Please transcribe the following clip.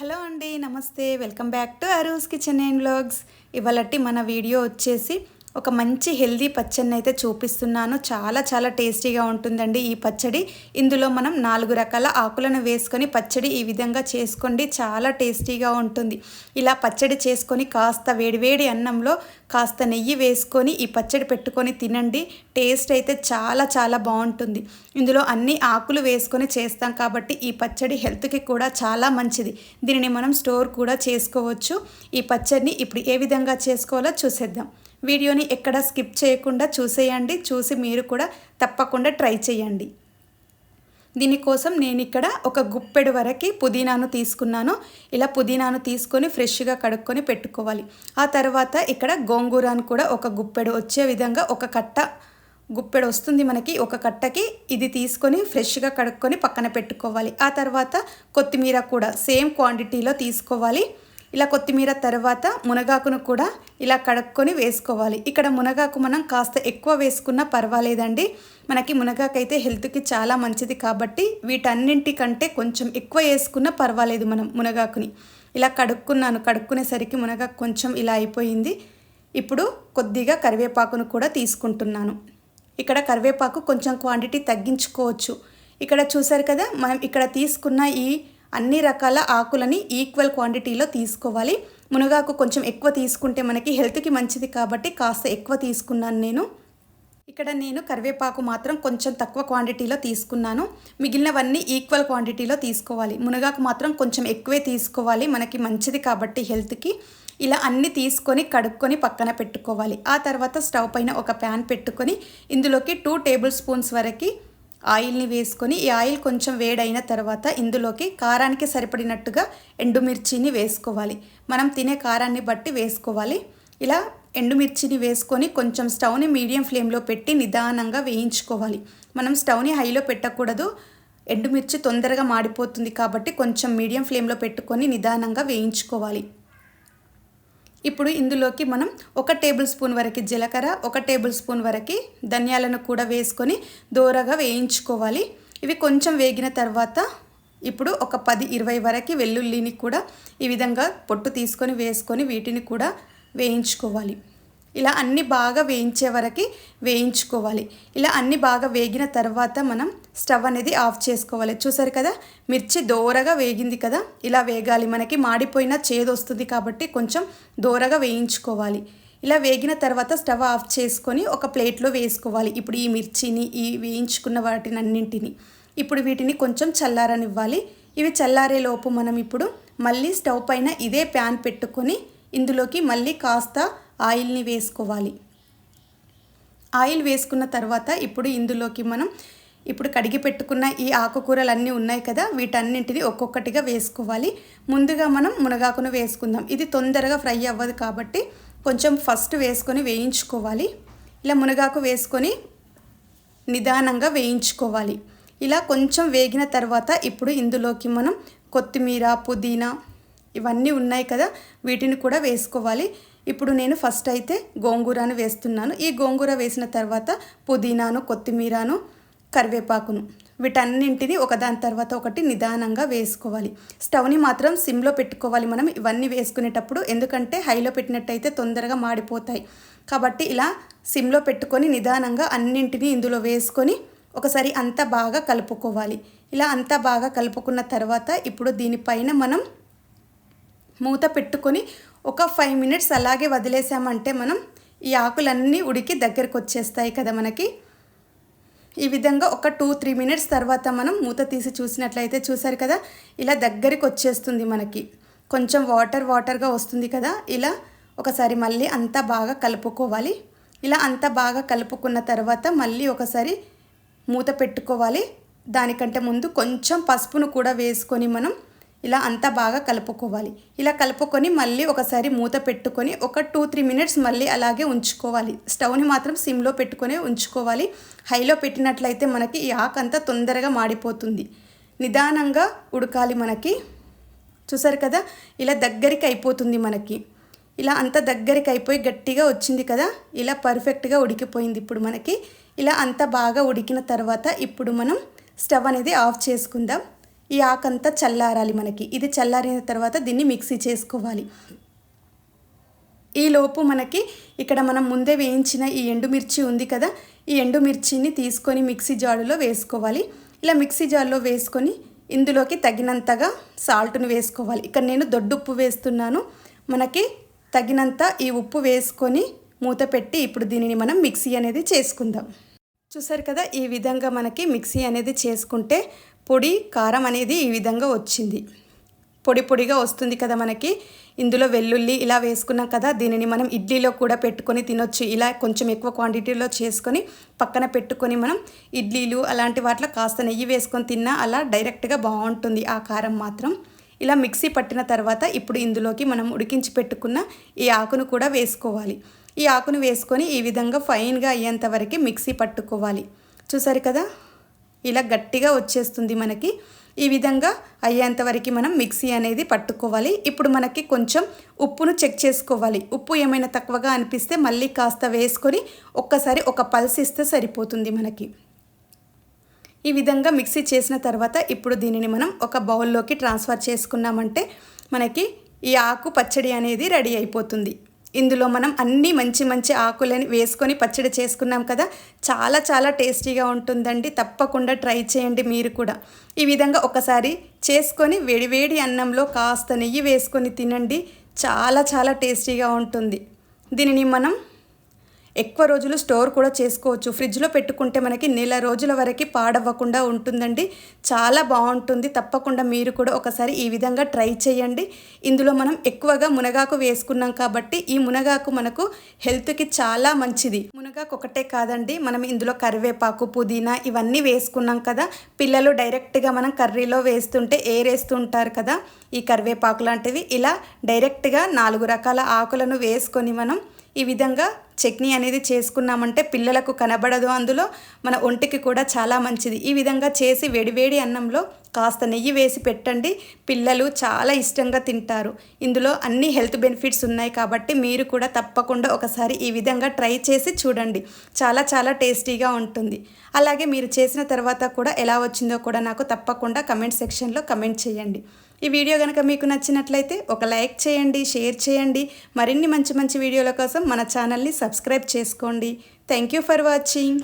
Hello అండి, నమస్తే. Welcome back to Aru's kitchen and vlogs. ఇవాళటి మన వీడియో వచ్చేసి ఒక మంచి హెల్దీ పచ్చడిని అయితే చూపిస్తున్నాను. చాలా చాలా టేస్టీగా ఉంటుందండి ఈ పచ్చడి. ఇందులో మనం 4 రకాల ఆకులను వేసుకొని పచ్చడి ఈ విధంగా చేసుకోండి, చాలా టేస్టీగా ఉంటుంది. ఇలా పచ్చడి చేసుకొని కాస్త వేడివేడి అన్నంలో కాస్త నెయ్యి వేసుకొని ఈ పచ్చడి పెట్టుకొని తినండి. టేస్ట్ అయితే చాలా చాలా బాగుంటుంది. ఇందులో అన్ని ఆకులు వేసుకొని చేస్తాం కాబట్టి ఈ పచ్చడి హెల్త్కి కూడా చాలా మంచిది. దీనిని మనం స్టోర్ కూడా చేసుకోవచ్చు. ఈ పచ్చడిని ఇప్పుడు ఏ విధంగా చేసుకోవాలో చూసేద్దాం. వీడియోని ఎక్కడ స్కిప్ చేయకుండా చూసేయండి. చూసి మీరు కూడా తప్పకుండా ట్రై చేయండి. దీనికోసం నేను ఇక్కడ ఒక గుప్పెడు వరకు పుదీనాను తీసుకున్నాను. ఇలా పుదీనాను తీసుకొని ఫ్రెష్గా కడుక్కొని పెట్టుకోవాలి. ఆ తర్వాత ఇక్కడ గోంగూరను కూడా ఒక గుప్పెడు వచ్చే విధంగా ఒక కట్ట గుప్పెడు వస్తుంది మనకి. ఒక కట్టకి ఇది తీసుకొని ఫ్రెష్గా కడుక్కొని పక్కన పెట్టుకోవాలి. ఆ తర్వాత కొత్తిమీర కూడా సేమ్ క్వాంటిటీలో తీసుకోవాలి. ఇలా కొత్తిమీర తర్వాత మునగాకును కూడా ఇలా కడుక్కొని వేసుకోవాలి. ఇక్కడ మునగాకు మనం కాస్త ఎక్కువ వేసుకున్నా పర్వాలేదండి. మనకి మునగాకు అయితే హెల్త్కి చాలా మంచిది కాబట్టి వీటన్నింటికంటే కొంచెం ఎక్కువ వేసుకున్నా పర్వాలేదు. మనం మునగాకుని ఇలా కడుక్కునేసరికి మునగాకు కొంచెం ఇలా అయిపోయింది. ఇప్పుడు కొద్దిగా కరివేపాకును కూడా తీసుకుంటున్నాను. ఇక్కడ కరివేపాకు కొంచెం క్వాంటిటీ తగ్గించుకోవచ్చు. ఇక్కడ చూసారు కదా, మనం ఇక్కడ తీసుకున్న ఈ అన్ని రకాల ఆకులని ఈక్వల్ క్వాంటిటీలో తీసుకోవాలి. మునగాకు కొంచెం ఎక్కువ తీసుకుంటే మనకి హెల్త్కి మంచిది కాబట్టి కాస్త ఎక్కువ తీసుకున్నాను నేను. ఇక్కడ నేను కరివేపాకు మాత్రం కొంచెం తక్కువ క్వాంటిటీలో తీసుకున్నాను. మిగిలినవన్నీ ఈక్వల్ క్వాంటిటీలో తీసుకోవాలి. మునగాకు మాత్రం కొంచెం ఎక్కువే తీసుకోవాలి, మనకి మంచిది కాబట్టి హెల్త్కి. ఇలా అన్నీ తీసుకొని కడుక్కొని పక్కన పెట్టుకోవాలి. ఆ తర్వాత స్టవ్ పైన ఒక ప్యాన్ పెట్టుకొని ఇందులోకి 2 టేబుల్ స్పూన్స్ వరకు ఆయిల్ని వేసుకొని ఈ ఆయిల్ కొంచెం వేడైన తర్వాత ఇందులోకి కారానికి సరిపడినట్టుగా ఎండుమిర్చిని వేసుకోవాలి. మనం తినే కారాన్ని బట్టి వేసుకోవాలి. ఇలా ఎండుమిర్చిని వేసుకొని కొంచెం స్టవ్ని మీడియం ఫ్లేమ్లో పెట్టి నిదానంగా వేయించుకోవాలి. మనం స్టవ్ని హైలో పెట్టకూడదు, ఎండుమిర్చి తొందరగా మాడిపోతుంది కాబట్టి కొంచెం మీడియం ఫ్లేమ్లో పెట్టుకొని నిదానంగా వేయించుకోవాలి. ఇప్పుడు ఇందులోకి మనం 1 టేబుల్ స్పూన్ వరకు జీలకర్ర, 1 టేబుల్ స్పూన్ వరకు ధనియాలను కూడా వేసుకొని దోరగా వేయించుకోవాలి. ఇవి కొంచెం వేగిన తర్వాత ఇప్పుడు ఒక 10-20 వరకు వెల్లుల్లిని కూడా ఈ విధంగా పొట్టు తీసుకొని వేసుకొని వీటిని కూడా వేయించుకోవాలి. ఇలా అన్నీ బాగా వేయించే వరకు వేయించుకోవాలి. ఇలా అన్నీ బాగా వేగిన తర్వాత మనం స్టవ్ అనేది ఆఫ్ చేసుకోవాలి. చూసారు కదా, మిర్చి దోరగా వేగింది కదా, ఇలా వేగాలి. మనకి మాడిపోయిన చేదు వస్తుంది కాబట్టి కొంచెం దోరగా వేయించుకోవాలి. ఇలా వేగిన తర్వాత స్టవ్ ఆఫ్ చేసుకొని ఒక ప్లేట్లో వేసుకోవాలి. ఇప్పుడు ఈ మిర్చిని, ఈ వేయించుకున్న వాటినన్నింటిని ఇప్పుడు వీటిని కొంచెం చల్లారనివ్వాలి. ఇవి చల్లారే లోపు మనం ఇప్పుడు మళ్ళీ స్టవ్ పైన ఇదే ప్యాన్ పెట్టుకొని ఇందులోకి మళ్ళీ కాస్త ఆయిల్ని వేసుకోవాలి. ఆయిల్ వేసుకున్న తర్వాత ఇప్పుడు ఇందులోకి మనం ఇప్పుడు కడిగి పెట్టుకున్న ఈ ఆకుకూరలన్నీ ఉన్నాయి కదా, వీటన్నింటిని ఒక్కొక్కటిగా వేసుకోవాలి. ముందుగా మనం మునగాకును వేసుకుందాం. ఇది తొందరగా ఫ్రై అవ్వదు కాబట్టి కొంచెం ఫస్ట్ వేసుకొని వేయించుకోవాలి. ఇలా మునగాకు వేసుకొని నిదానంగా వేయించుకోవాలి. ఇలా కొంచెం వేగిన తర్వాత ఇప్పుడు ఇందులోకి మనం కొత్తిమీర, పుదీనా ఇవన్నీ ఉన్నాయి కదా, వీటిని కూడా వేసుకోవాలి. ఇప్పుడు నేను ఫస్ట్ అయితే గోంగూరను వేస్తున్నాను. ఈ గోంగూర వేసిన తర్వాత పుదీనాను, కొత్తిమీరను, కరివేపాకును వీటన్నింటిని ఒకదాని తర్వాత ఒకటి నిదానంగా వేసుకోవాలి. స్టవ్ని మాత్రం సిమ్లో పెట్టుకోవాలి మనం ఇవన్నీ వేసుకునేటప్పుడు, ఎందుకంటే హైలో పెట్టినట్టయితే తొందరగా మాడిపోతాయి. కాబట్టి ఇలా సిమ్లో పెట్టుకొని నిదానంగా అన్నింటినీ ఇందులో వేసుకొని ఒకసారి అంతా బాగా కలుపుకోవాలి. ఇలా అంతా బాగా కలుపుకున్న తర్వాత ఇప్పుడు దీనిపైన మనం మూత పెట్టుకొని ఒక 5 మినిట్స్ అలాగే వదిలేసామంటే మనం ఈ ఆకులన్నీ ఉడికి దగ్గరకు వచ్చేస్తాయి కదా మనకి. ఈ విధంగా ఒక 2-3 మినిట్స్ తర్వాత మనం మూత తీసి చూసినట్లయితే చూసారు కదా, ఇలా దగ్గరికి వచ్చేస్తుంది మనకి. కొంచెం వాటర్గా వస్తుంది కదా. ఇలా ఒకసారి మళ్ళీ అంతా బాగా కలుపుకోవాలి. ఇలా అంతా బాగా కలుపుకున్న తర్వాత మళ్ళీ ఒకసారి మూత పెట్టుకోవాలి. దానికంటే ముందు కొంచెం పసుపును కూడా వేసుకొని మనం ఇలా అంతా బాగా కలుపుకోవాలి. ఇలా కలుపుకొని మళ్ళీ ఒకసారి మూత పెట్టుకొని ఒక 2-3 మినిట్స్ మళ్ళీ అలాగే ఉంచుకోవాలి. స్టవ్ని మాత్రం సిమ్లో పెట్టుకొని ఉంచుకోవాలి. హైలో పెట్టినట్లయితే మనకి ఈ ఆకంతా తొందరగా మాడిపోతుంది. నిదానంగా ఉడకాలి మనకి. చూసారు కదా, ఇలా దగ్గరికి అయిపోతుంది మనకి. ఇలా అంత దగ్గరికి అయిపోయి గట్టిగా వచ్చింది కదా, ఇలా పర్ఫెక్ట్గా ఉడికిపోయింది ఇప్పుడు మనకి. ఇలా అంతా బాగా ఉడికిన తర్వాత ఇప్పుడు మనం స్టవ్ అనేది ఆఫ్ చేసుకుందాం. ఈ ఆకంతా చల్లారాలి మనకి. ఇది చల్లారిన తర్వాత దీన్ని మిక్సీ చేసుకోవాలి. ఈలోపు మనకి ఇక్కడ మనం ముందే వేయించిన ఈ ఎండుమిర్చి ఉంది కదా, ఈ ఎండుమిర్చిని తీసుకొని మిక్సీ జారులో వేసుకోవాలి. ఇలా మిక్సీ జారులో వేసుకొని ఇందులోకి తగినంతగా సాల్ట్ని వేసుకోవాలి. ఇక్కడ నేను దొడ్డుప్పు వేస్తున్నాను. మనకి తగినంత ఈ ఉప్పు వేసుకొని మూత పెట్టి ఇప్పుడు దీనిని మనం మిక్సీ అనేది చేసుకుందాం. చూసారు కదా, ఈ విధంగా మనకి మిక్సీ అనేది చేసుకుంటే పొడి కారం అనేది ఈ విధంగా వచ్చింది. పొడి పొడిగా వస్తుంది కదా మనకి. ఇందులో వెల్లుల్లి ఇలా వేసుకున్నాం కదా, దీనిని మనం ఇడ్లీలో కూడా పెట్టుకొని తినొచ్చు. ఇలా కొంచెం ఎక్కువ క్వాంటిటీలో చేసుకొని పక్కన పెట్టుకొని మనం ఇడ్లీలు అలాంటి వాటిలో కాస్త నెయ్యి వేసుకొని తిన్నా అలా డైరెక్ట్గా బాగుంటుంది ఆ కారం మాత్రం. ఇలా మిక్సీ పట్టిన తర్వాత ఇప్పుడు ఇందులోకి మనం ఉడికించి పెట్టుకున్న ఈ ఆకును కూడా వేసుకోవాలి. ఈ ఆకును వేసుకొని ఈ విధంగా ఫైన్గా అయ్యేంత వరకు మిక్సీ పట్టుకోవాలి. చూసారు కదా, ఇలా గట్టిగా వచ్చేస్తుంది మనకి. ఈ విధంగా అయ్యేంత వరకు మనం మిక్సీ అనేది పట్టుకోవాలి. ఇప్పుడు మనకి కొంచెం ఉప్పును చెక్ చేసుకోవాలి. ఉప్పు ఏమైనా తక్కువగా అనిపిస్తే మళ్ళీ కాస్త వేసుకొని ఒక్కసారి ఒక పల్స్ ఇస్తే సరిపోతుంది మనకి. ఈ విధంగా మిక్సీ చేసిన తర్వాత ఇప్పుడు దీనిని మనం ఒక బౌల్లోకి ట్రాన్స్ఫర్ చేసుకున్నామంటే మనకి ఈ ఆకు పచ్చడి అనేది రెడీ అయిపోతుంది. ఇందులో మనం అన్ని మంచి మంచి ఆకులని వేసుకొని పచ్చడి చేసుకున్నాం కదా, చాలా చాలా టేస్టీగా ఉంటుందండి. తప్పకుండా ట్రై చేయండి మీరు కూడా. ఈ విధంగా ఒకసారి చేసుకొని వేడివేడి అన్నంలో కాస్త నెయ్యి వేసుకొని తినండి. చాలా చాలా టేస్టీగా ఉంటుంది. దీనిని మనం ఎక్కువ రోజులు స్టోర్ కూడా చేసుకోవచ్చు. ఫ్రిడ్జ్లో పెట్టుకుంటే మనకి నెల రోజుల వరకు పాడవ్వకుండా ఉంటుందండి. చాలా బాగుంటుంది. తప్పకుండా మీరు కూడా ఒకసారి ఈ విధంగా ట్రై చేయండి. ఇందులో మనం ఎక్కువగా మునగాకు వేసుకున్నాం కాబట్టి ఈ మునగాకు మనకు హెల్త్కి చాలా మంచిది. మునగాకు ఒకటే కాదండి, మనం ఇందులో కరివేపాకు, పుదీనా ఇవన్నీ వేసుకున్నాం కదా. పిల్లలు డైరెక్ట్గా మనం కర్రీలో వేస్తుంటే ఏరేస్తూ ఉంటారు కదా, ఈ కరివేపాకు లాంటివి ఇలా డైరెక్ట్గా 4 రకాల ఆకులను వేసుకొని మనం ఈ విధంగా చట్నీ అనేది చేసుకున్నామంటే పిల్లలకు కనబడదు, అందులో మన ఒంటికి కూడా చాలా మంచిది. ఈ విధంగా చేసి వేడివేడి అన్నంలో కాస్త నెయ్యి వేసి పెట్టండి. పిల్లలు చాలా ఇష్టంగా తింటారు. ఇందులో అన్ని హెల్త్ బెనిఫిట్స్ ఉన్నాయి కాబట్టి మీరు కూడా తప్పకుండా ఒకసారి ఈ విధంగా ట్రై చేసి చూడండి. చాలా చాలా టేస్టీగా ఉంటుంది. అలాగే మీరు చేసిన తర్వాత కూడా ఎలా వచ్చిందో కూడా నాకు తప్పకుండా కమెంట్ సెక్షన్లో కమెంట్ చేయండి. ఈ వీడియో కనుక మీకు నచ్చినట్లయితే ఒక లైక్ చేయండి, షేర్ చేయండి. మరిన్ని మంచి మంచి వీడియోల కోసం మన ఛానల్ని సబ్స్క్రైబ్ చేసుకోండి. Thank you for watching.